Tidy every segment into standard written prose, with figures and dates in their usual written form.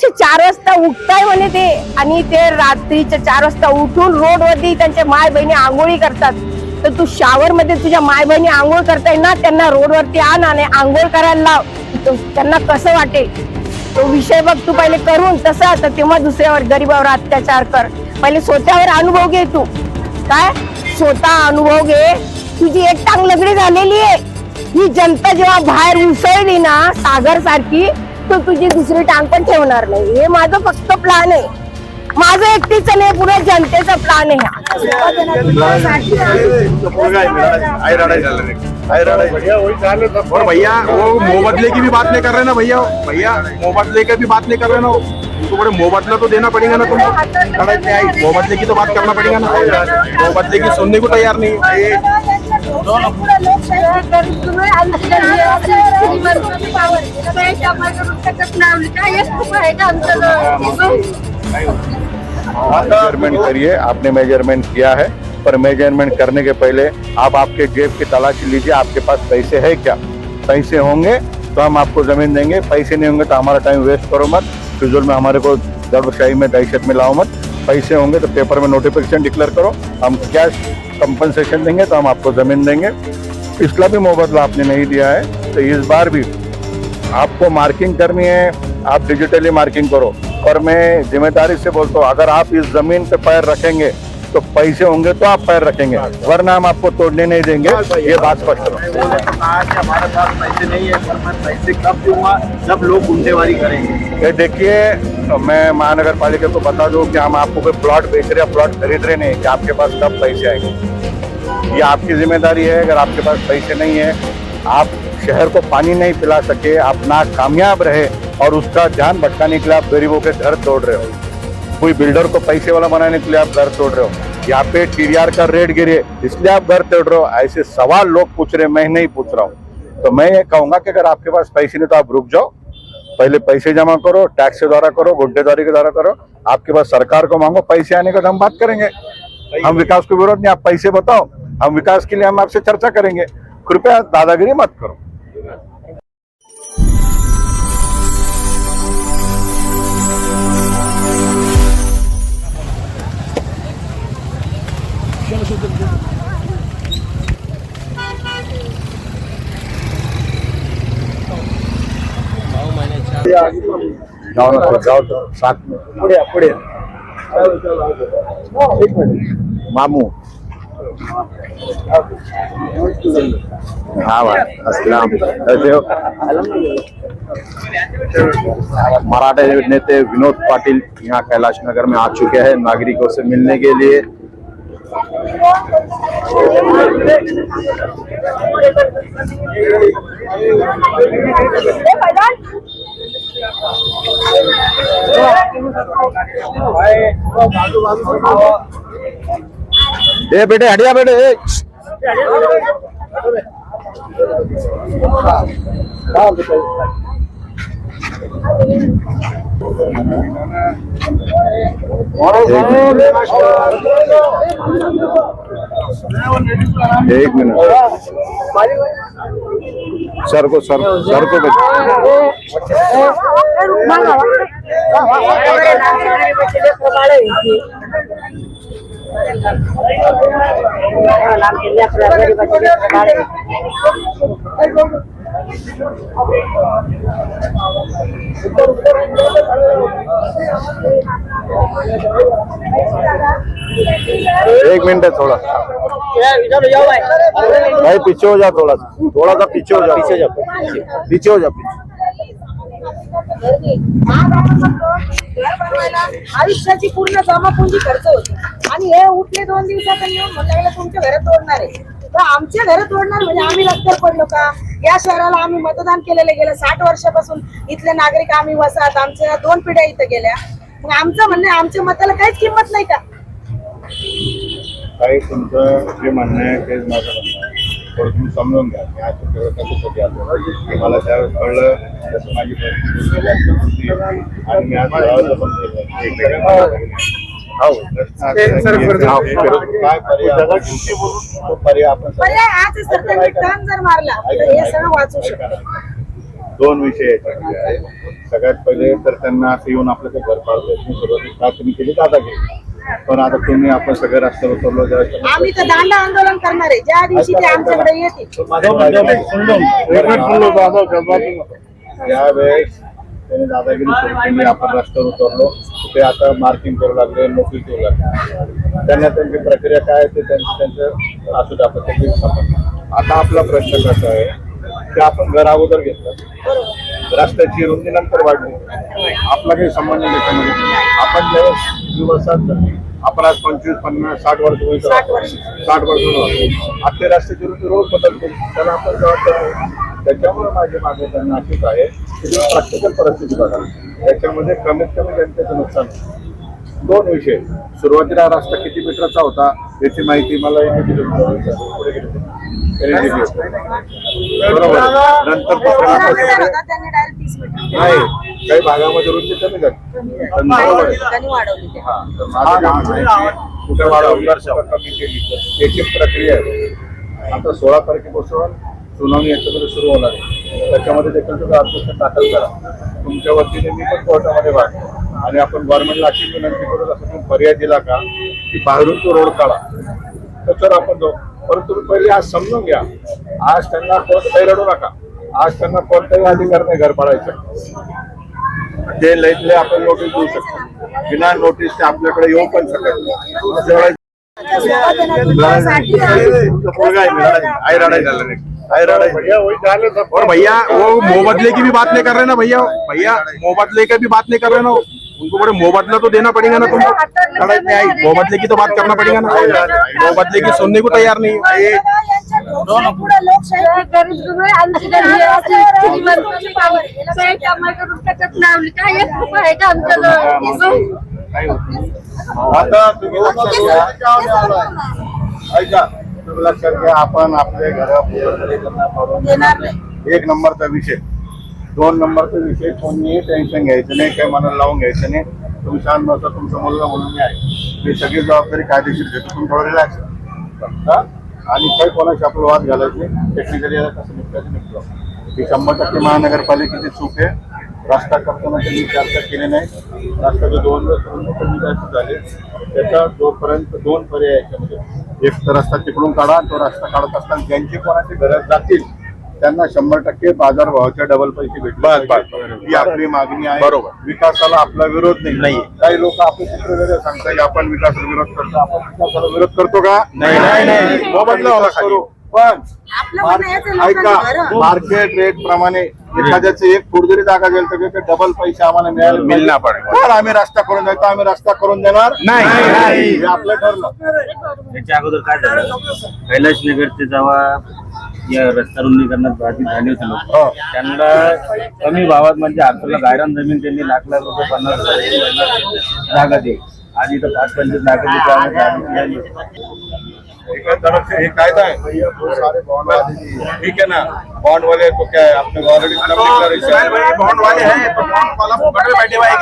कसे 4 वाजता उठताय म्हणे ते, आणि ते रात्रीच्या 4 वाजता उठून रोडवरती त्यांच्या माय बहिणी आंघोळी करतात. तर तू शावर मध्ये तुझ्या माय बहिणी आंघोळ करताय ना, त्यांना रोडवरती आण आणि आंघोळ करायला लाव. त्यांना कसं वाटेल तो विषय बघ तू पहिले करून तसा, तर तेव्हा दुसऱ्यावर गरीबावर अत्याचार कर. पहिले स्वतःवर अनुभव घे तू. काय स्वतः अनुभव घे. तुझी एक टांग लगडी झालेली आहे. ही जनता जेव्हा बाहेर उसळली ना सागर सारखी, तर तुझी दुसरी टांग पण ठेवणार नाही. हे माझं फक्त प्लॅन आहे. माझं एकटीचं नाही, पुऱ्या जनतेचा प्लॅन आहे. और भैया वो मुबदले की भी बात नहीं कर रहे ना भैया, मुबदले की भी बात नहीं कर रहे ना, उनको बड़े मुबदला तो देना पड़ेगा ना तुमको, मुबदले की तो बात करना पड़ेगा ना, मुबदले की सुनने को तैयार नहीं है। मेजरमेंट करिए, आपने मेजरमेंट किया है, पर मेजरमेंट करने के पहले आप आपके जेब की तलाशी लीजिए, आपके पास पैसे है क्या। पैसे होंगे तो हम आपको जमीन देंगे, पैसे नहीं होंगे तो हमारा टाइम वेस्ट करो मत, फिजूल में हमारे को दरबशाही में दहशत में लाओ मत। पैसे होंगे तो पेपर में नोटिफिकेशन डिक्लेयर करो, हम कैश कंपनसेशन देंगे तो हम आपको जमीन देंगे। पिछला भी मुआवजा आपने नहीं दिया है, तो इस बार भी आपको मार्किंग करनी है, आप डिजिटली मार्किंग करो। और मैं जिम्मेदारी से बोलता हूँ, अगर आप इस जमीन पे पैर रखेंगे तो पैसे होंगे तो आप पैर रखेंगे, वरना हम आपको तोड़ने नहीं देंगे। ये बात स्पष्ट है। हमारे पास पैसे नहीं है, पर मैं पैसे कब दूंगा जब लोग गुंडेवारी करेंगे। ये देखिए, मैं महानगर पालिका को बता दूं कि हम आपको कोई प्लॉट बेच रहे हैं, प्लॉट खरीद रहे नहीं, कि आपके पास कब पैसे आएंगे। ये आपकी जिम्मेदारी है। अगर आपके पास पैसे नहीं है, आप शहर को पानी नहीं पिला सके, आप ना कामयाब रहे और उसका ध्यान भटकाने के लिए आप गरीबों के घर तोड़ रहे हो, कोई बिल्डर को पैसे वाला बनाने के लिए आप घर तोड़ रहे हो, यहाँ पे टीडीआर का रेट गिरे इसलिए आप घर तोड़ रहे हो, ऐसे सवाल लोग पूछ रहे, मैं नहीं पूछ रहा हूँ। तो मैं ये कहूंगा कि अगर आपके पास पैसे नहीं तो आप रुक जाओ, पहले पैसे जमा करो, टैक्स के द्वारा करो, गुड्डेदारी के द्वारा करो, आपके पास सरकार को मांगो, पैसे आने का तो हम बात करेंगे। हम विकास को विरोध नहीं, आप पैसे बताओ, हम विकास के लिए हम आपसे चर्चा करेंगे। कृपया दादागिरी मत करो। जाओ ना, जाओ तो साथ में पुढे मामू। हाँ भाई, अस्सलाम। कैसे हो? मराठा नेते विनोद पाटिल यहाँ कैलाश नगर में आ चुके हैं नागरिकों से मिलने के लिए। ए बेटे हटिया बेटे, एक मिनट सर को एक मिनट है, थोड़ा भाई पीछे हो जा, थोड़ा सा पीछे हो जा। आयुष्याची पूर्ण जमापुंजी खर्च होती आणि हे उठले 2 दिवसात येऊन म्हटलं तुमच्या घरात तोडणार आहे, तर आमच्या घरात तोडणार म्हणजे आम्ही रस्त्यावर पडलो का? या शहराला आम्ही मतदान केलेलं गेलं 60 वर्षापासून इथले नागरिक आम्ही वसाहत, आमच्या 2 पिढ्या इथं गेल्या, मग आमचं म्हणणं आहे आमच्या मताला काहीच किंमत नाही का? काही तुमचं जे म्हणणं आहे तेच माझं म्हणणं आहे, थोडं तुम्ही समजून घ्या. मी आज कशासाठी आलो मला त्यावेळेस कळलं जसं माझी परिस्थिती आणि मी आज गावाचं पण पर्याय आज सरकारने टर्न जर मारला तर हे सगळं वाचू शकतो. दोन विषय याच्यामध्ये आहे. सगळ्यात पहिले तर त्यांना असं येऊन आपलं ते घर पाडतो सुरुवातीला चाचणी केली दादागिरी, पण आता तुम्ही आपण सगळे रस्त्यावर उतरलो आम्ही तर दांडा आंदोलन करणार आहे ज्या दिवशी ते आमच्याकडे येतील. यावेळेस त्यांनी दादागिरी सुरू केली, आपण रस्त्यावर उतरलो, ते आता मार्किंग करू लागले, नोकरी करू लागले. त्यांना त्यांची प्रक्रिया काय ते त्यांचं असू द्या, आपण त्याची समज. आता आपला प्रश्न कसा आहे की आपण घर अगोदर घेतलं, रस्त्याची रुंदी नंतर वाढली, आपला काही संबंध नाही त्याच्यामध्ये. आपण ज्यावेळेस दिवसात आपण आज 25, 50, 60 वर्ष होईल, 60 वर्ष आता रस्त्याची रुंदी रोज बदलतो, त्याला आपण जबाबदार आहे. त्याच्यामुळे माझे मागे त्यांना अशीच आहे की प्रॅक्टिकल परिस्थिती बघा, त्याच्यामध्ये कमीत कमी जनतेचं नुकसान. दोन विषय, सुरुवातीला रस्ता किती मीटरचा होता याची माहिती मला पुढे गेली बरोबर. नंतर त्यांनी डायरेक्ट 30 मीटर नाही, काही भागामध्ये रुंदी कमी झाली, बरोबर आहे. त्यांनी वाढवली. हा, तर माझं काम आहे की कुठे वाढवली कुठे कमी केली याची प्रक्रिया आहे. आता 16 तारखेपासून सुनावणी याच्यामध्ये सुरू होणार आहे, त्याच्यामध्ये देखील तुम्ही ऍप्लिकेशन दाखल करा. तुमच्या वतीने मी पण कोर्टामध्ये वाढतो आणि आपण गव्हर्नमेंटला अशी विनंती करू, असं तुम्ही पर्याय दिला का की बाहेरून तो रोड काढा, त्याच्यावर आपण जाऊ. परंतु तुम्ही पहिले आज समजून घ्या, आज त्यांना कोणताही रडू नका, आज त्यांना कोणताही अधिकार नाही घर पाडायचं. ते लईतले आपण नोटीस देऊ शकतो, बिना नोटीस ते आपल्याकडे येऊ पण शकत नाही. और भैया वो मुबदले की भी बात नहीं कर रहे ना भैया, भैया मुबदले की भी बात नहीं कर रहे ना, उनको बड़े मुबदला तो देना पड़ेगा ना तुमको, मुबदले की तो बात करना पड़ेगा ना, मुबदले की सुनने को तैयार नहीं है. आता तुम्ही ऐका, तुम्ही लक्षात घ्या, आपण आपले घर एक नंबरचा विषय. 2 नंबरचा विषय कोणीही टेन्शन घ्यायचं नाही, काही मनाला लावून घ्यायचं नाही. तुम्ही शांत बसा, तुमचा मुलगा म्हणून मी आहे, मी सगळी जबाबदारी कायदेशीर घेतो, तुम्ही थोडं रिलॅक्स आणि काही कोणाशी आपलं वाद घालायचे टेक्निकली कसं निघतायचं निघतो. ही 100% महानगरपालिकेची चूक आहे. रस्ता करताना त्यांनी चर्चा केली नाही, रस्त्याचे 2 रस्ते कमी जास्त झाले. त्याचा जोपर्यंत 2 पर्याय याच्यामध्ये, एक तर रस्ता तिकडून काढा, तो रस्ता काढत असताना ज्यांची कोणाची गरज जातील त्यांना 100% बाजारभावाच्या डबल पैसे भेटतील. ही आपली मागणी आहे. बरोबर. विकासाला आपला विरोध नाही. काही लोक आपले चित्र वेगळे सांगतात की आपण विकासाला विरोध करतो, आपण विकासाला विरोध करतो का? नाही. मोबदला होला करू, पण ऐका, मार्केट रेट प्रमाणे एखाद्याचं 1 फूट जरी जागा गेल तर त्याचे डबल पैसे आम्हाला मिळायला पाहिजे. तर आम्ही रस्ता करून देतो, आम्ही रस्ता करून देणार नाही, हे आपलं ठरलं. त्याच्या अगोदर काय झालं, कैलाश नगरचे जेव्हा या रस्ता रुंदीकरणात बाधित झाले होते लोक, त्यांना कमी भावात म्हणजे आपल्याला गायरान जमीन त्यांनी लाख रुपये 50,000 जागा दे. आज इथं 5-25 लाख एका तरफ से एक कायदा है, सारे बॉन्ड वाले ठीक है ना, बॉन्ड वाले तो क्या है, अपने ऑलरेडी बॉन्ड वाले हैं, तो बॉन्ड वाला बगल बैठे हुए हैं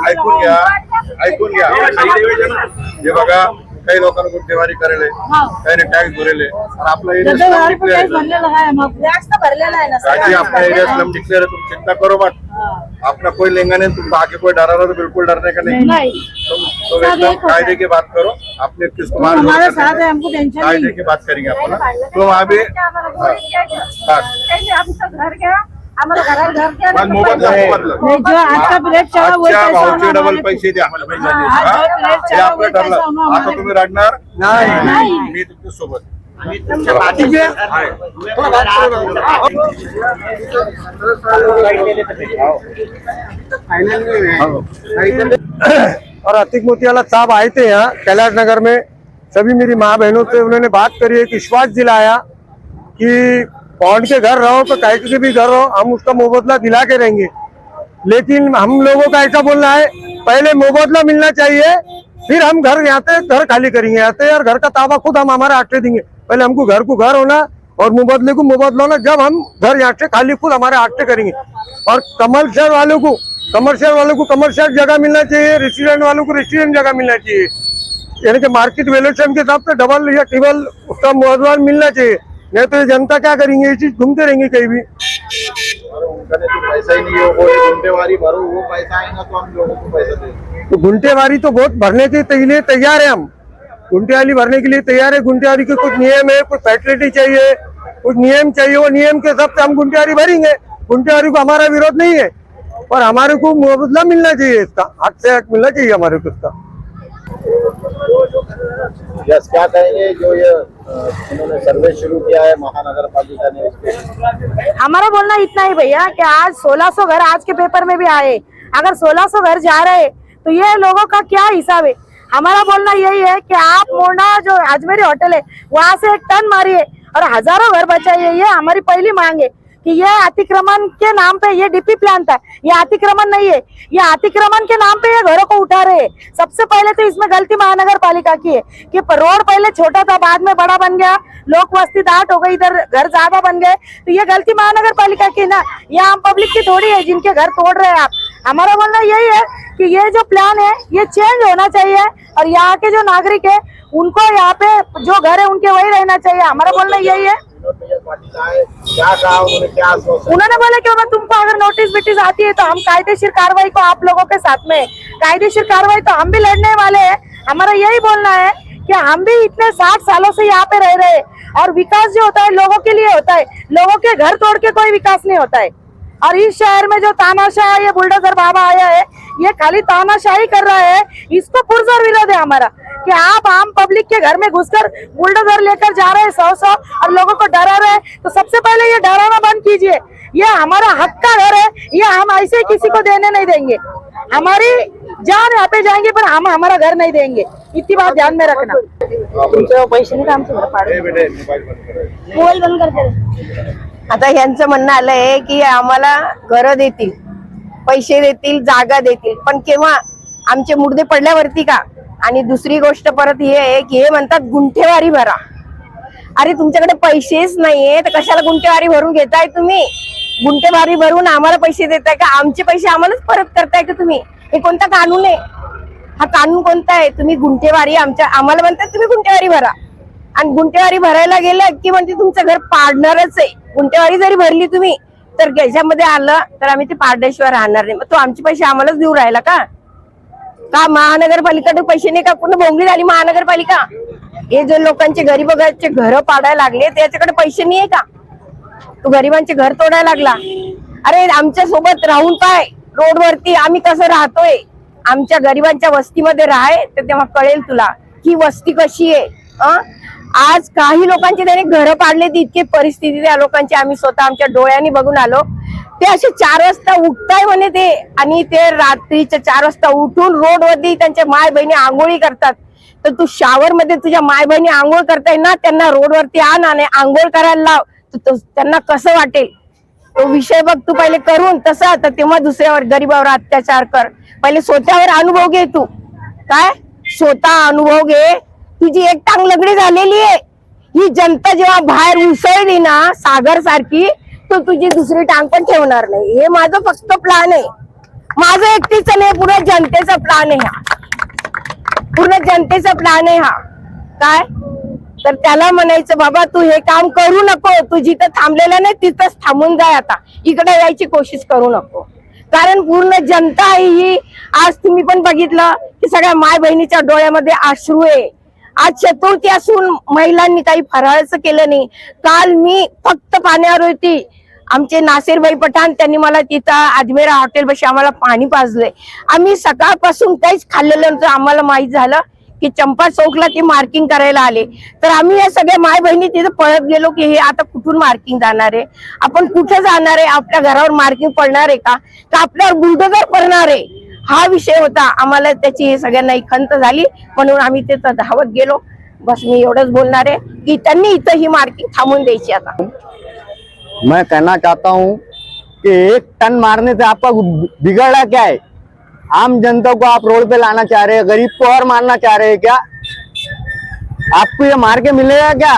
ऐकून घ्या. हे बघा, काही लोकांना गुन्हेगारी करेल, काही टॅक्स भरेल, आपला एरिया स्लम डिक्लेअर है. अपना एरिया स्लम डिक्लेअर है, तुम चिंता करो मत. अपना कोई लेंगा नहीं, तुम आगे कोई डरा रहा तो बिल्कुल डरने का नहीं. तुम एकदम कायदे की बात करो, अपने किसको कायदे की बात करेंगे अपन. तुम अभी भावचे डबल पैसे द्या, हे आपलं ठरलं. आता तुम्ही रडणार नाही, मी तुमच्या सोबत. और अतीक मोतियाला साहब आए थे यहाँ कैलाश नगर में, सभी मेरी माँ बहनों से उन्होंने बात करी, एक विश्वास दिलाया कि पौंड के घर रहो तो कहीं के भी घर रहो, हम उसका मुबदला दिला के रहेंगे. लेकिन हम लोगों का ऐसा बोलना है, पहले मुबदला मिलना चाहिए, फिर हम घर घर खाली करेंगे. आते यार घर का ताबा खुद हम हमारे हाथ से देंगे. पहले हमको घर को घर होना और मुबदले को मुबदला होना, जब हम घर यहाँ से खाली खुद हमारे हाथ से करेंगे. और कमर्शियल वालों को कमर्शियल जगह मिलना चाहिए, रेस्टोरेंट वालों को रेस्टोरेंट जगह मिलना चाहिए. यानी कि मार्केट वैल्यूएशन के हिसाब से डबल या ट्रिपल उसका मुआवजा मिलना चाहिए, नहीं तो ये जनता क्या करेंगे, ये चीज घूमते रहेंगे कहीं भी। उनका तो पैसा ही नहीं है, वो घंटेवारी भरो, वो पैसा आएगा तो हम लोगों को पैसा देंगे। तो घंटेवारी तो बहुत भरने के लिए तैयार है, हम घंटेवारी भरने के लिए तैयार है। घंटेवारी के कुछ नियम है, कुछ फैसिलिटी चाहिए, कुछ नियम चाहिए, वो नियम के हिसाब से हम घंटेवारी भरेंगे। घंटेवारी को हमारा विरोध नहीं है, पर हमारे को मुआवजा मिलना चाहिए, इसका हक से हक मिलना चाहिए हमारे को इसका। यस, क्या कहेंगे जो ये इन्होंने सर्वे शुरू किया है महानगर पालिका ने, इसके हमारा बोलना इतना ही भैया कि आज 1600 घर आज के पेपर में भी आए, अगर 1600 घर जा रहे तो ये लोगों का क्या हिसाब है। हमारा बोलना यही है कि आप मोरना जो अजमेरी होटल है वहां से एक टन मारिए और हजारों घर बचाइए, ये हमारी पहली मांग है। कि ये अतिक्रमण के नाम पे ये डीपी प्लान था, ये अतिक्रमण नहीं है, ये अतिक्रमण के नाम पे ये घरों को उठा रहे हैं। सबसे पहले तो इसमें गलती महानगर पालिका की है कि रोड पहले छोटा था, बाद में बड़ा बन गया, लोक वस्ती दाट हो गई, इधर घर ज्यादा बन गए, तो ये गलती महानगर पालिका की ना, ये आम पब्लिक की थोड़ी है जिनके घर तोड़ रहे हैं आप। हमारा बोलना यही है कि ये जो प्लान है ये चेंज होना चाहिए और यहाँ के जो नागरिक है उनको यहाँ पे जो घर है उनके वही रहना चाहिए। हमारा बोलना यही है। क्या कहा उन्होंने, क्या आश्वासन? उन्होंने बोला कि बाबा तुमको अगर नोटिस बिटिस आती है तो हम कायदेशीर कार्रवाई को आप लोगों के साथ में, कायदेशीर कार्रवाई तो हम भी लड़ने वाले हैं। हमारा यही बोलना है कि हम भी इतने 60 सालों से यहाँ पे रह रहे हैं और विकास जो होता है लोगों के लिए होता है, लोगों के घर तोड़ के कोई विकास नहीं होता है। और इस शहर में जो तानाशाह ये बुलडोजर बाबा आया है ये खाली तानाशाही कर रहा है, इसको पुरजोर विरोध है हमारा कि आप आम पब्लिक के घर में घुसकर बुलडोजर लेकर जा रहे हैं 100 और लोगों को डरा रहे हैं। तो सबसे पहले ये डराना बंद कीजिए, ये हमारा हक का घर है, ये हम ऐसे किसी को देने नहीं देंगे। हमारी जान यहाँ पे जाएंगे पर हम हमारा घर नहीं देंगे, इतनी बात ध्यान में रखना। तुमचे पैसे नाही का आमचं घर पाडू? बेटे मोबाईल बंद करा। मोबाईल बंद करते। आता यांचं म्हणणं आलंय की आम्हाला घरं देतील, पैसे देतील, जागा देतील, पण केव्हा आमचे मुर्दे पडल्यावरती का? आणि दुसरी गोष्ट परत ही आहे की हे म्हणतात गुंठेवारी भरा। अरे तुमच्याकडे पैसेच नाहीये तर कशाला गुंठेवारी भरून घेताय तुम्ही? गुंठेवारी भरून आम्हाला पैसे देताय का? आमचे पैसे आम्हालाच परत करताय का तुम्ही? हे कोणता कानून आहे? हा कानून कोणता आहे? तुम्ही गुंठेवारी आम्हाला म्हणतात तुम्ही गुंठेवारी भरा आणि गुंठेवारी भरायला गेलं की म्हणजे तुमचं घर पाडणारच आहे। गुंठेवारी जरी भरली तुम्ही तर त्याच्यामध्ये आलं तर आम्ही ते पाडल्याशिवाय राहणार नाही। मग तो आमचे पैसे आम्हालाच देऊ राहिला का? का महानगरपालिकेकडे पैसे नाही का? पूर्ण बोंगली झाली महानगरपालिका। हे जो लोकांचे गरीबाचे घर पाडायला लागले त्याच्याकडे पैसे नाही का? तो गरिबांचे घर तोडायला लागला। अरे आमच्या सोबत राहून पाय रोडवरती आम्ही कसं राहतोय, आमच्या गरिबांच्या वस्तीमध्ये राहाय तर तेव्हा कळेल तुला की वस्ती कशी आहे। आज काही लोकांचे त्याने घर पाडले, इतकी परिस्थिती त्या लोकांची आम्ही स्वतः आमच्या डोळ्यांनी बघून आलो। ते असे 4 वाजता उठताय म्हणे ते, आणि ते रात्रीच्या 4 वाजता उठून रोडवरती त्यांच्या माय बहिणी आंघोळी करतात। तर तू शावर मध्ये तुझ्या माय बहिणी आंघोळ करताय ना, त्यांना रोडवरती आण आणि आंघोळ करायला लाव, त्यांना कसं वाटेल तो विषय बघ तू पहिले करून तसा, तर तेव्हा दुसऱ्यावर गरीबावर अत्याचार कर। पहिले स्वतःवर अनुभव घे, तू काय स्वतः अनुभव घे। तुझी एक टांग लगडी झालेली आहे, ही जनता जेव्हा बाहेर उसळली ना सागर सारखी, तो तुझी दुसरी टांग पण ठेवणार नाही। हे माझं फक्त प्लॅन आहे, माझं एकटीच नाही, पूर्ण जनतेचा प्लॅन आहे हा, पूर्ण जनतेचा प्लॅन आहे हा। काय तर त्याला म्हणायचं बाबा तू हे काम करू नको, तू जिथं थांबलेला नाही तिथंच थांबून जाय, आता इकडे यायची कोशिश करू नको। कारण पूर्ण जनता आहे ही। आज तुम्ही पण बघितलं की सगळ्या माय बहिणीच्या डोळ्यामध्ये अश्रू आहे। आज चतुर्थी असून महिलांनी काही फराळाचं केलं नाही। काल मी फक्त पाण्यावर होती, आमचे नासिरभाई पठाण त्यांनी मला तिथं अजमेरा हॉटेल पाशी आम्हाला पाणी पाजलंय। आम्ही सकाळपासून काहीच खाल्लेलं नव्हतं। आम्हाला माहित झालं की चंपा चौकला ते मार्किंग करायला आले, तर आम्ही या सगळ्या माय बहिणी तिथे पळत गेलो की हे आता कुठून मार्किंग जाणार आहे, आपण कुठे जाणार आहे, आपल्या घरावर मार्किंग पडणार आहे का आपल्यावर बुलडोजर पडणार आहे, हा विषय होता। आम्हाला त्याची हे सगळ्यांना खंत झाली म्हणून आम्ही तिथं धावत गेलो। बस मी एवढंच बोलणार आहे की त्यांनी इथं ही मार्किंग थांबून द्यायची। आता मैं कहना चाहता हूँ कि 1 टन मारने से आपका बिगड़ा क्या है? आम जनता को आप रोड पे लाना चाह रहे हैं, गरीब को और मारना चाह रहे हैं क्या? आपको ये मार के मिलेगा क्या?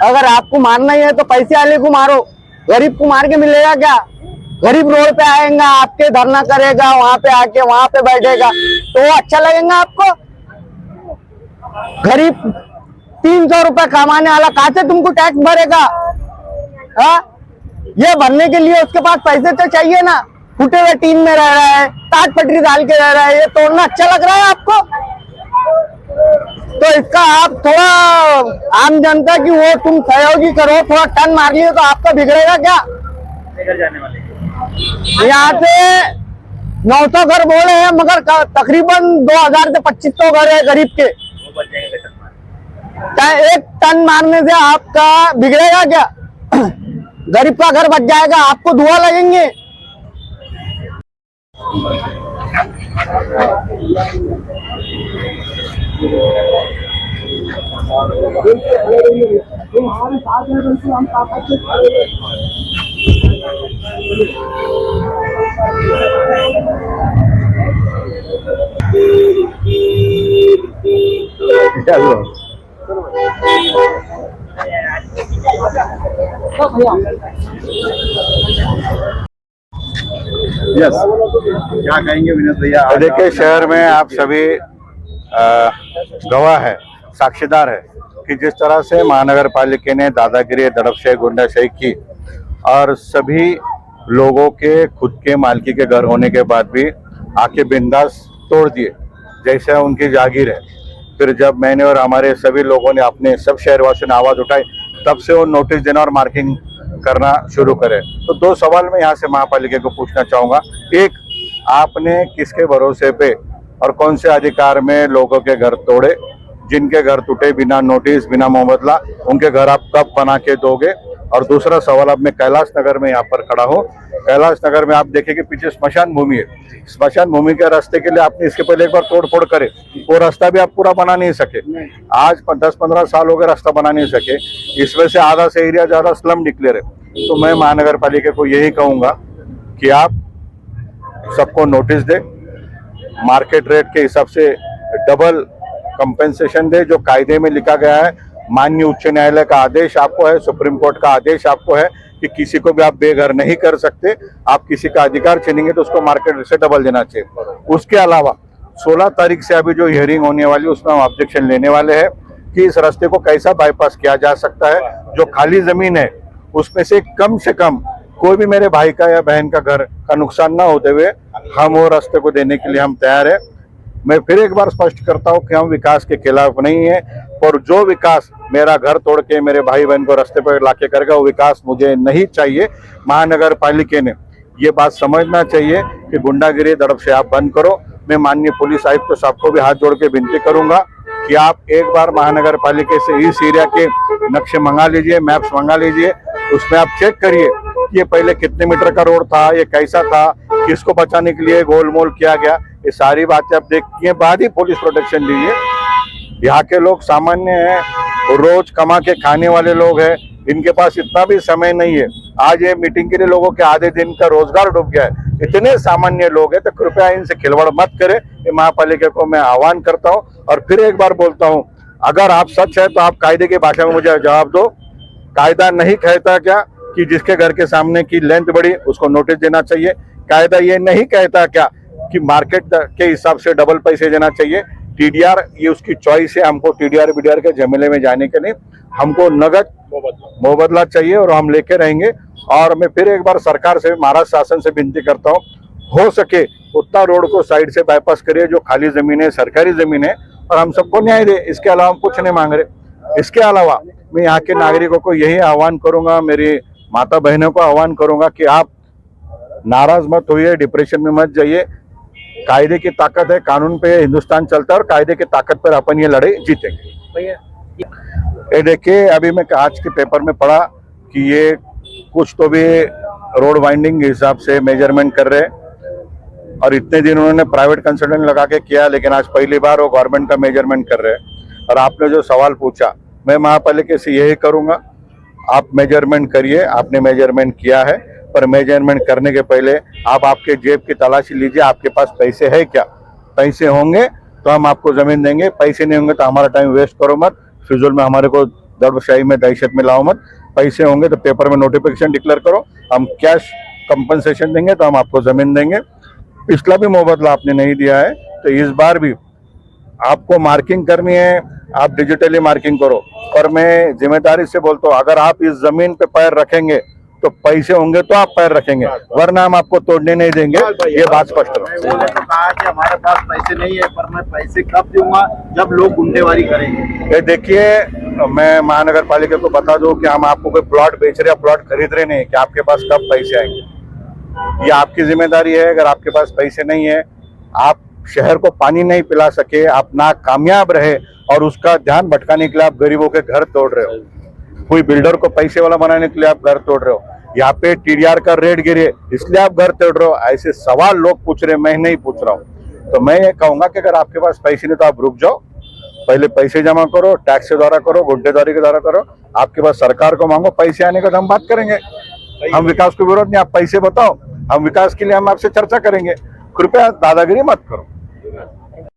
अगर आपको मारना ही है तो पैसे वाले को मारो, गरीब को मार के मिलेगा क्या? गरीब रोड पे आएगा, आपके धरना करेगा, वहां पे आके वहां पे बैठेगा, तो वो अच्छा लगेगा आपको? गरीब 300 रुपए कमाने वाला कहाँ से तुमको टैक्स भरेगा? हाँ, ये भरने के लिए उसके पास पैसे तो चाहिए ना। फूटे हुए टीन में रह रहा है, टाट पटरी डाल के रह रहा है, ये तोड़ना अच्छा लग रहा है आपको? तो इसका आप थोड़ा आम जनता की वो तुम सहयोगी करो, थोड़ा टन मार लिए तो आपका बिगड़ेगा क्या? लेकर जाने वाले यहाँ से 900 घर बोले हैं, मगर तकरीबन 2000 से 2500 घर है गरीब के। वो बच जाएंगे टन मार। क्या एक टन मारने से आपका बिगड़ेगा क्या? गरीब का घर बच जाएगा, आपको दुआ लगेंगे। यस, क्या कहेंगे विनोद भैया? देखिए, शहर में आप सभी गवाह है, साक्षीदार है कि जिस तरह से महानगर पालिका ने दादागिरी, दड़पशाही, गुंडाशाही की और सभी लोगों के खुद के मालकी के घर होने के बाद भी आके बिंदास तोड़ दिए जैसे उनकी जागीर है। फिर जब मैंने और हमारे सभी लोगों ने अपने सब शहरवासियों ने आवाज उठाई, तब से वो नोटिस देना और मार्किंग करना शुरू करे। तो 2 सवाल मैं यहाँ से महापालिका को पूछना चाहूँगा। एक, आपने किसके भरोसे पे और कौन से अधिकार में लोगों के घर तोड़े? जिनके घर टूटे बिना नोटिस, बिना मुआवजा, उनके घर आप कब बना के दोगे? और दूसरा सवाल, अब मैं कैलाश नगर में यहाँ पर खड़ा हूँ। कैलाश नगर में आप देखें कि पीछे स्मशान भूमि है। स्मशान भूमि के रास्ते के लिए आपने इसके पहले एक बार तोड़ फोड़ करे, वो रास्ता भी आप पूरा बना नहीं सके। आज 10-15 साल हो गए रास्ता बना नहीं सके। इस वजह से आधा से एरिया ज्यादा स्लम डिक्लेयर है। तो मैं महानगर पालिका को यही कहूंगा कि आप सबको नोटिस दे, मार्केट रेट के हिसाब से डबल कंपेंसेशन दे, जो कायदे में लिखा गया है। माननीय उच्च न्यायालय का आदेश आपको है, सुप्रीम कोर्ट का आदेश आपको है कि किसी को भी आप बेघर नहीं कर सकते। आप किसी का अधिकार छीनेंगे तो उसको मार्केट रेट से डबल देना चाहिए। उसके अलावा 16 तारीख से अभी जो हियरिंग होने वाली है उसमें हम ऑब्जेक्शन लेने वाले हैं कि इस रास्ते को कैसा बाईपास किया जा सकता है। जो खाली जमीन है उसमें से कम कोई भी मेरे भाई का या बहन का घर का नुकसान ना होते हुए हम वो रास्ते को देने के लिए हम तैयार है। मैं फिर एक बार स्पष्ट करता हूँ कि हम विकास के खिलाफ नहीं है, और जो विकास मेरा घर तोड़ के मेरे भाई बहन को रास्ते पर लाके करेगा वो विकास मुझे नहीं चाहिए। महानगर पालिका ने ये बात समझना चाहिए कि गुंडागिरी, दड़पशाही आप बंद करो। मैं माननीय पुलिस आयुक्त साहब को भी हाथ जोड़ के विनती करूंगा कि आप एक बार महानगर पालिका से इस एरिया के नक्शे मंगा लीजिए, मैप्स मंगा लीजिए। उसमें आप चेक करिए कि ये पहले कितने मीटर का रोड था, ये कैसा था, किसको बचाने के लिए गोलमोल किया गया, ये सारी बातें आप देखिए, बाद ही पुलिस प्रोटेक्शन दीजिए। यहाँ के लोग सामान्य हैं, रोज कमा के खाने वाले लोग हैं, इनके पास इतना भी समय नहीं है। आज ये मीटिंग के लिए लोगों के आधे दिन का रोजगार डूब गया है। इतने सामान्य लोग हैं, तो कृपया इनसे खिलवाड़ मत करें। ये महापालिका को मैं आह्वान करता हूँ और फिर एक बार बोलता हूँ, अगर आप सच है तो आप कायदे की भाषा में मुझे जवाब दो। कायदा नहीं कहता क्या कि जिसके घर के सामने की लेंथ बढ़ी उसको नोटिस देना चाहिए? कायदा ये नहीं कहता क्या कि मार्केट के हिसाब से डबल पैसे देना चाहिए? टीडीआर ये उसकी चॉइस है, हमको टीडीआर बीडीआर के झमेले में जाने के लिए हमको नगद मुआवजा चाहिए और हम लेके रहेंगे। और मैं फिर एक बार सरकार से, महाराष्ट्र शासन से विनती करता हूँ, हो सके उतना रोड को साइड से बाईपास करिए, जो खाली जमीन है, सरकारी जमीन है, और हम सबको न्याय दे। इसके अलावा हम कुछ नहीं मांग रहे। इसके अलावा मैं यहाँ के नागरिकों को यही आह्वान करूंगा, मेरी माता बहनों को आह्वान करूंगा कि आप नाराज मत होइए, डिप्रेशन में मत जाइए। कायदे की ताकत है, कानून पे हिंदुस्तान चलता है और कायदे की ताकत पर अपन ये लड़ाई जीतेंगे। ये देखिए, अभी मैं आज के पेपर में पढ़ा कि ये कुछ तो भी रोड वाइंडिंग के हिसाब से मेजरमेंट कर रहे हैं, और इतने दिन उन्होंने प्राइवेट कंसल्टेंट लगा के किया, लेकिन आज पहली बार वो गवर्नमेंट का मेजरमेंट कर रहे हैं। और आपने जो सवाल पूछा, मैं महापालिका से यही करूंगा, आप मेजरमेंट करिए। आपने मेजरमेंट किया है, पर मेजरमेंट करने के पहले आप आपके जेब की तलाशी लीजिए, आपके पास पैसे है क्या? पैसे होंगे तो हम आपको जमीन देंगे, पैसे नहीं होंगे तो हमारा टाइम वेस्ट करो मत, फिजूल में हमारे को दड़पशाही में, दहशत में लाओ मत। पैसे होंगे तो पेपर में नोटिफिकेशन डिक्लेयर करो, हम कैश कंपनसेशन देंगे तो हम आपको जमीन देंगे। पिछला भी मुआवजा आपने नहीं दिया है, तो इस बार भी आपको मार्किंग करनी है, आप डिजिटली मार्किंग करो। और मैं जिम्मेदारी से बोलता हूँ, अगर आप इस जमीन पे पैर रखेंगे तो पैसे होंगे तो आप पैर रखेंगे, वरना हम आपको तोड़ने नहीं देंगे। ये बात स्पष्ट रहो। उन्होंने तो कहा कि हमारे पास पैसे नहीं है, पर मैं पैसे कब दूंगा जब लोग गुंडेवारी करेंगे। ये देखिए, मैं महानगर पालिका को बता दूं कि हम आपको कोई प्लॉट बेच रहे या प्लॉट खरीद रहे नहीं कि आपके पास कब पैसे आएंगे। ये आपकी जिम्मेदारी है। अगर आपके पास पैसे नहीं है, आप शहर को पानी नहीं पिला सके, आप ना कामयाब रहे और उसका ध्यान भटकाने के लिए आप गरीबों के घर तोड़ रहे हो, कोई बिल्डर को पैसे वाला बनाने के लिए आप घर तोड़ रहे हो, यहाँ पे टीडीआर का रेट गिरे इसलिए आप घर तोड़ रहे हो, ऐसे सवाल लोग पूछ रहे, मैं नहीं पूछ रहा हूँ। तो मैं ये कहूंगा कि अगर आपके पास पैसे नहीं तो आप रुक जाओ, पहले पैसे जमा करो, टैक्स के द्वारा करो, गुंडेदारी के द्वारा करो, आपके पास सरकार को मांगो, पैसे आने का तो हम बात करेंगे। हम विकास को विरोध नहीं, आप पैसे बताओ, हम विकास के लिए हम आपसे चर्चा करेंगे। कृपया दादागिरी मत करो।